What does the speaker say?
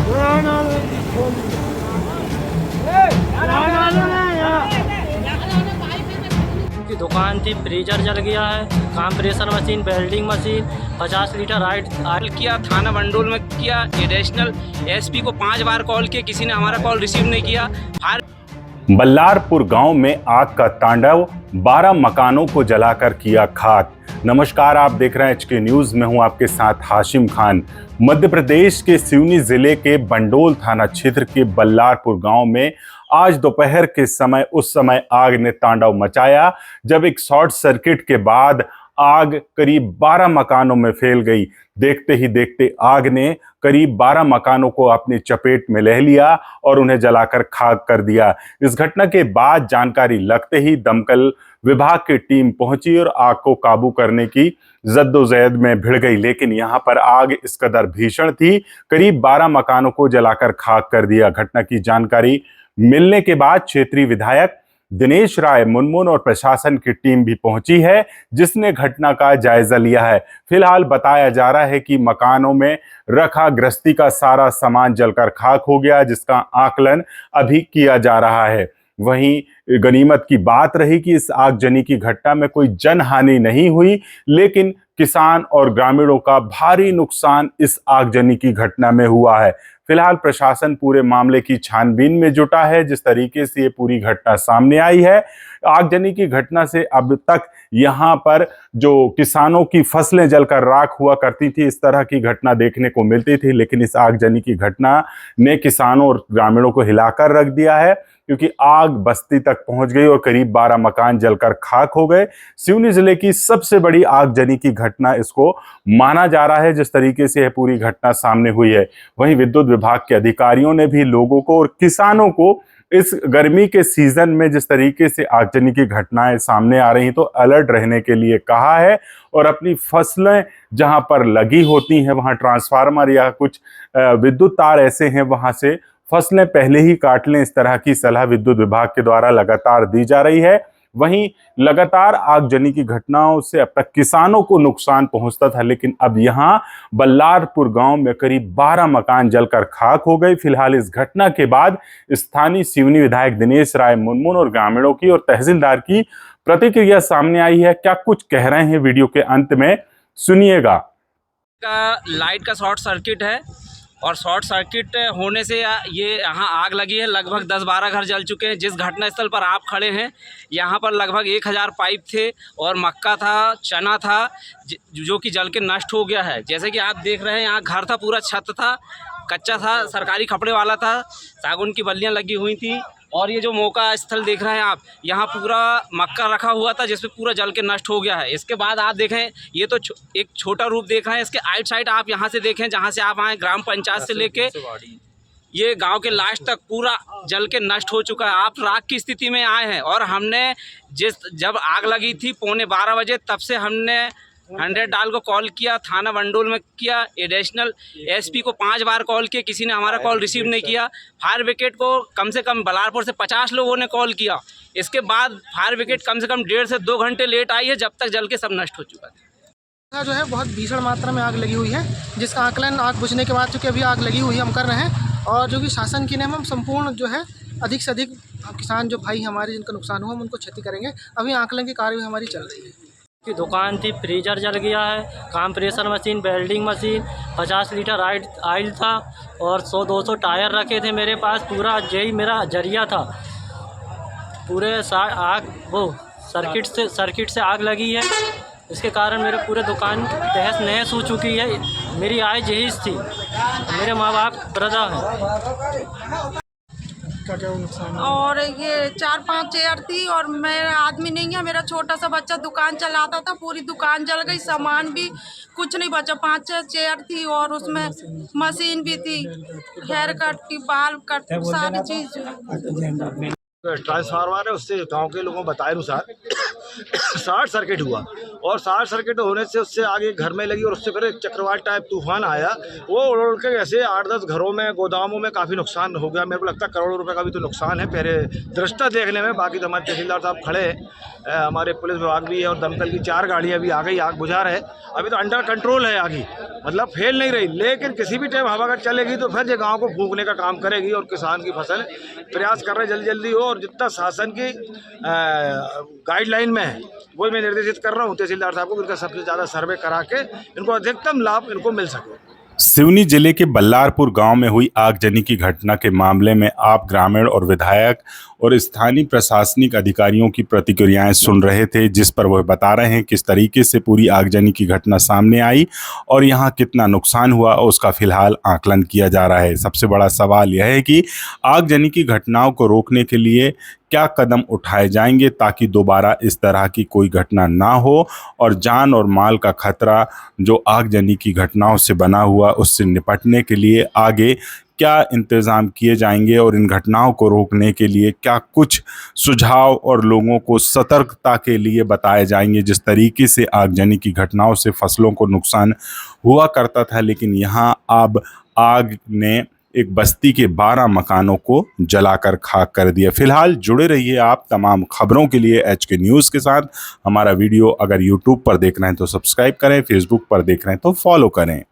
की दुकान थी, फ्रीजर जल गया है, compressor machine, welding machine, 50 litre oil किया, थाना मंडोल में किया, एडिशनल एसपी को 5 बार कॉल किया, किसी ने हमारा कॉल रिसीव नहीं किया। बल्लारपुर गांव में आग का तांडव, 12 मकानों को जलाकर किया खाक। नमस्कार, आप देख रहे हैं एचके न्यूज में हूं आपके साथ हाशिम खान। मध्य प्रदेश के सिवनी जिले के बंडोल थाना क्षेत्र के बल्लारपुर गांव में आज दोपहर के समय उस समय आग ने तांडव मचाया जब एक शॉर्ट सर्किट के बाद आग करीब 12 मकानों में फैल गई। देखते ही देखते आग ने करीब 12 मकानों को अपनी चपेट में ले लिया और उन्हें जलाकर खाक कर दिया। इस घटना के बाद जानकारी लगते ही दमकल विभाग की टीम पहुंची और आग को काबू करने की जद्दोजहद में भिड़ गई, लेकिन यहां पर आग इस कदर भीषण थी, करीब 12 मकानों को जलाकर खाक कर दिया। घटना की जानकारी मिलने के बाद क्षेत्रीय विधायक दिनेश राय मुनमुन और प्रशासन की टीम भी पहुंची है, जिसने घटना का जायजा लिया है। फिलहाल बताया जा रहा है कि मकानों में रखा गृहस्थी का सारा सामान जलकर खाक हो गया, जिसका आकलन अभी किया जा रहा है। वहीं गनीमत की बात रही कि इस आगजनी की घटना में कोई जनहानि नहीं हुई, लेकिन किसान और ग्रामीणों का भारी नुकसान इस आगजनी की घटना में हुआ है। फिलहाल प्रशासन पूरे मामले की छानबीन में जुटा है। जिस तरीके से ये पूरी घटना सामने आई है, आगजनी की घटना से अब तक यहाँ पर जो किसानों की फसलें जलकर राख हुआ करती थी, इस तरह की घटना देखने को मिलती थी, लेकिन इस आगजनी की घटना ने किसानों और ग्रामीणों को हिलाकर रख दिया है, क्योंकि आग बस्ती तक पहुंच गई और करीब 12 मकान जलकर खाक हो गए। सिवनी जिले की सबसे बड़ी आगजनी की घटना इसको माना जा रहा है, जिस तरीके से यह पूरी घटना सामने हुई है। वहीं विद्युत विभाग के अधिकारियों ने भी लोगों को और किसानों को इस गर्मी के सीजन में जिस तरीके से आगजनी की घटनाएं सामने आ रही तो अलर्ट रहने के लिए कहा है और अपनी फसलें जहां पर लगी होती हैं, वहां ट्रांसफार्मर या कुछ विद्युत तार ऐसे हैं, वहां से फसलें पहले ही काट लें। इस तरह की सलाह विद्युत विभाग के द्वारा लगातार दी जा रही है। वहीं लगातार आगजनी की घटनाओं से अब तक किसानों को नुकसान पहुंचता था, लेकिन अब यहां बल्लारपुर गांव में करीब 12 मकान जलकर खाक हो गए। फिलहाल इस घटना के बाद स्थानीय सिवनी विधायक दिनेश राय मुनमुन और ग्रामीणों की और तहसीलदार की प्रतिक्रिया सामने आई है। क्या कुछ कह रहे हैं, वीडियो के अंत में सुनिएगा। लाइट का शॉर्ट सर्किट है और शॉर्ट सर्किट होने से ये यहाँ आग लगी है। लगभग 10-12 घर जल चुके हैं। जिस घटनास्थल पर आप खड़े हैं, यहाँ पर लगभग 1000 पाइप थे और मक्का था, चना था, जो कि जल के नष्ट हो गया है। जैसे कि आप देख रहे हैं, यहाँ घर था, पूरा छत था, कच्चा था, सरकारी कपड़े वाला था, सागुन की बल्लियाँ लगी हुई थी। और ये जो मौका स्थल देख रहे हैं आप, यहाँ पूरा मक्का रखा हुआ था, जिसपे पूरा जल के नष्ट हो गया है। इसके बाद आप देखें, ये तो एक छोटा रूप देख रहे हैं। इसके आइट साइड आप यहाँ से देखें, जहाँ से आप आए, ग्राम पंचायत से लेके ये गांव के लास्ट तक पूरा जल के नष्ट हो चुका है। आप राख की स्थिति में आए हैं और हमने जब आग लगी थी 11:15 बजे, तब से हमने 100 डाल को कॉल किया, थाना मंडोल में किया, एडिशनल एसपी को 5 बार कॉल किया, किसी ने हमारा कॉल रिसीव नहीं किया। फायर ब्रिगेड को कम से कम बल्लारपुर से 50 लोगों ने कॉल किया। इसके बाद फायर ब्रिगेड कम से कम 1.5 से 2 घंटे लेट आई है, जब तक जल के सब नष्ट हो चुका है। जो है बहुत भीषण मात्रा में आग लगी हुई है, जिसका आकलन आग बुझने के बाद, चूँकि अभी आग लगी हुई है, हम कर रहे हैं। और जो कि शासन की नेम, हम संपूर्ण जो है अधिक से अधिक किसान जो भाई हमारे जिनका नुकसान हुआ, हम उनको क्षति करेंगे। अभी आकलन की कार्रवाई हमारी चल रही है। की दुकान थी, फ्रीजर जल गया है, compressor machine, welding machine, 50 litre oil था और 100-200 टायर रखे थे मेरे पास। पूरा यही मेरा जरिया था। पूरे आग वो सर्किट से आग लगी है। इसके कारण मेरे पूरे दुकान तहस नहस हो चुकी है। मेरी आय यही थी, मेरे माँ बाप वृद्धा हैं। क्या नुकसान? और ये 4-5 चेयर थी और मेरा आदमी नहीं है, मेरा छोटा सा बच्चा दुकान चलाता था, पूरी दुकान जल गई, सामान भी कुछ नहीं बचा। 5-6 चेयर थी और उसमें मशीन भी थी, हेयर कट की, बाल कट, सारी चीज़। ट्रांसफार्मर है, उससे गांव के लोगों को बताए अनुसार शॉर्ट सर्किट हुआ और शॉर्ट सर्किट होने से उससे आगे घर में लगी और उससे फिर एक चक्रवात टाइप तूफान आया। वो उड़ के ऐसे 8-10 घरों में, गोदामों में काफ़ी नुकसान हो गया। मेरे को लगता है करोड़ों रुपए का भी तो नुकसान है पहले दृष्टा देखने में। बाकी तो हमारे तहसीलदार साहब खड़े हैं, हमारे पुलिस विभाग भी है और दमकल की 4 गाड़ियाँ भी आ गई, आग बुझा रहे। अभी तो अंडर कंट्रोल है आगे, मतलब फैल नहीं रही, लेकिन किसी भी टाइम हवा अगर चलेगी तो फिर ये गाँव को फूंकने का काम करेगी और किसान की फसल प्रयास कर रहे जल्दी जल्दी हो। और जितना शासन की गाइडलाइन में है वो मैं निर्देशित कर रहा हूँ तहसीलदार साहब को, इनका सबसे ज़्यादा सर्वे करा के इनको अधिकतम लाभ इनको मिल सके। सिवनी जिले के बल्लारपुर गांव में हुई आगजनी की घटना के मामले में आप ग्रामीण और विधायक और स्थानीय प्रशासनिक अधिकारियों की प्रतिक्रियाएं सुन रहे थे, जिस पर वह बता रहे हैं किस तरीके से पूरी आगजनी की घटना सामने आई और यहां कितना नुकसान हुआ उसका फिलहाल आकलन किया जा रहा है। सबसे बड़ा सवाल यह है कि आगजनी की घटनाओं को रोकने के लिए क्या कदम उठाए जाएंगे ताकि दोबारा इस तरह की कोई घटना ना हो और जान और माल का खतरा जो आगजनी की घटनाओं से बना हुआ उससे निपटने के लिए आगे क्या इंतज़ाम किए जाएंगे और इन घटनाओं को रोकने के लिए क्या कुछ सुझाव और लोगों को सतर्कता के लिए बताए जाएंगे। जिस तरीके से आगजनी की घटनाओं से फसलों को नुकसान हुआ करता था, लेकिन यहाँ अब आग ने एक बस्ती के 12 मकानों को जलाकर खाक कर दिया। फिलहाल जुड़े रहिए आप तमाम खबरों के लिए HK न्यूज़ के साथ। हमारा वीडियो अगर YouTube पर देख रहे हैं तो सब्सक्राइब करें, फेसबुक पर देख रहे हैं तो फॉलो करें।